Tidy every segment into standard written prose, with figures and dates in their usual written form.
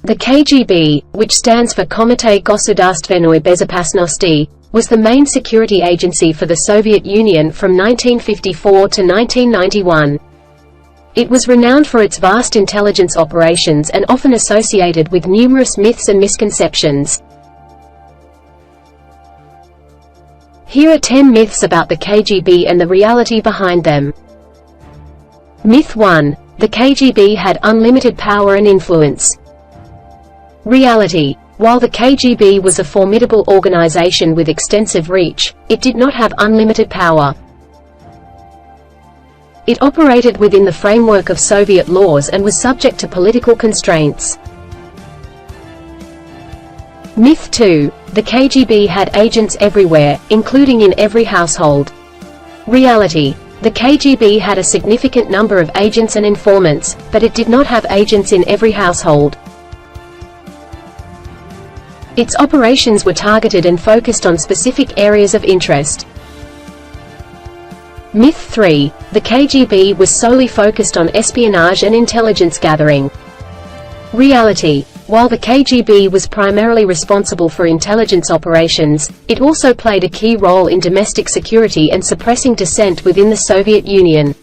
The KGB, which stands for Komitee Gosudarstvenoi Bezopasnosti, was the main security agency for the Soviet Union from 1954 to 1991. It was renowned for its vast intelligence operations and often associated with numerous myths and misconceptions. Here are 10 myths about the KGB and the reality behind them. Myth 1. The KGB had unlimited power and influence. Reality. While the KGB was a formidable organization with extensive reach, it did not have unlimited power. It operated within the framework of Soviet laws and was subject to political constraints. Myth 2. The KGB had agents everywhere, including in every household. Reality. The KGB had a significant number of agents and informants, but it did not have agents in every household. Its operations were targeted and focused on specific areas of interest. Myth 3. The KGB was solely focused on espionage and intelligence gathering. Reality. While the KGB was primarily responsible for intelligence operations, it also played a key role in domestic security and suppressing dissent within the Soviet Union.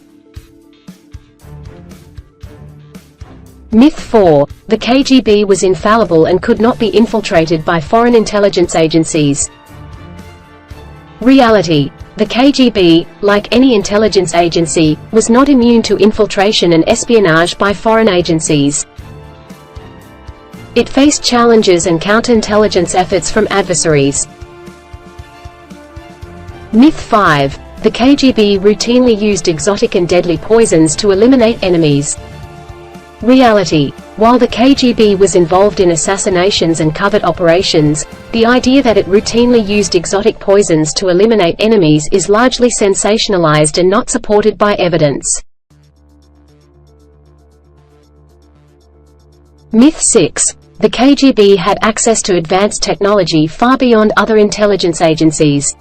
Myth 4. The KGB was infallible and could not be infiltrated by foreign intelligence agencies. Reality. The KGB, like any intelligence agency, was not immune to infiltration and espionage by foreign agencies. It faced challenges and counterintelligence efforts from adversaries. Myth 5. The KGB routinely used exotic and deadly poisons to eliminate enemies. Reality. While the KGB was involved in assassinations and covert operations, the idea that it routinely used exotic poisons to eliminate enemies is largely sensationalized and not supported by evidence. Myth 6. The KGB had access to advanced technology far beyond other intelligence agencies.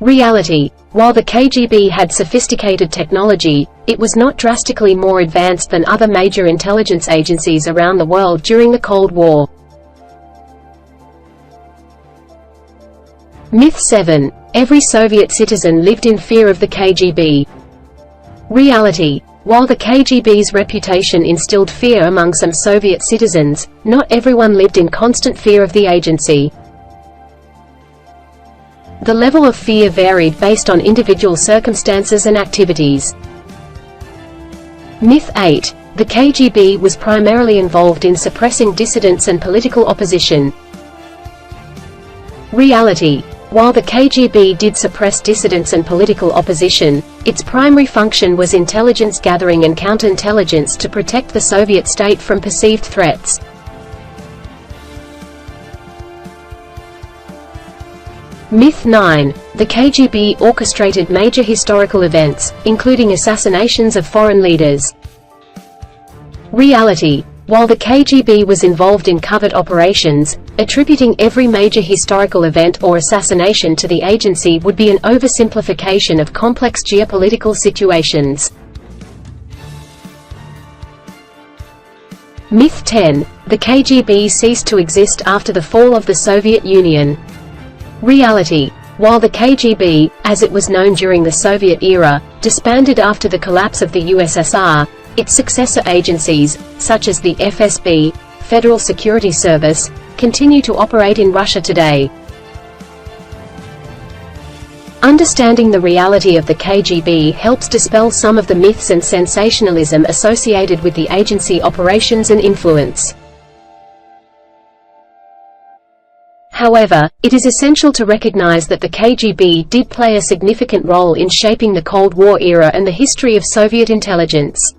Reality. While the KGB had sophisticated technology, it was not drastically more advanced than other major intelligence agencies around the world during the Cold War. Myth 7. Every Soviet citizen lived in fear of the KGB. Reality. While the KGB's reputation instilled fear among some Soviet citizens, not everyone lived in constant fear of the agency. The level of fear varied based on individual circumstances and activities. Myth 8. The KGB was primarily involved in suppressing dissidents and political opposition. Reality. While the KGB did suppress dissidents and political opposition, its primary function was intelligence gathering and counterintelligence to protect the Soviet state from perceived threats. Myth 9. The KGB orchestrated major historical events, including assassinations of foreign leaders. Reality. While the KGB was involved in covert operations, attributing every major historical event or assassination to the agency would be an oversimplification of complex geopolitical situations. Myth 10. The KGB ceased to exist after the fall of the Soviet Union. Reality. While the KGB, as it was known during the Soviet era, disbanded after the collapse of the USSR, its successor agencies, such as the FSB, Federal Security Service, continue to operate in Russia today. Understanding the reality of the KGB helps dispel some of the myths and sensationalism associated with the agency operations and influence. However, it is essential to recognize that the KGB did play a significant role in shaping the Cold War era and the history of Soviet intelligence.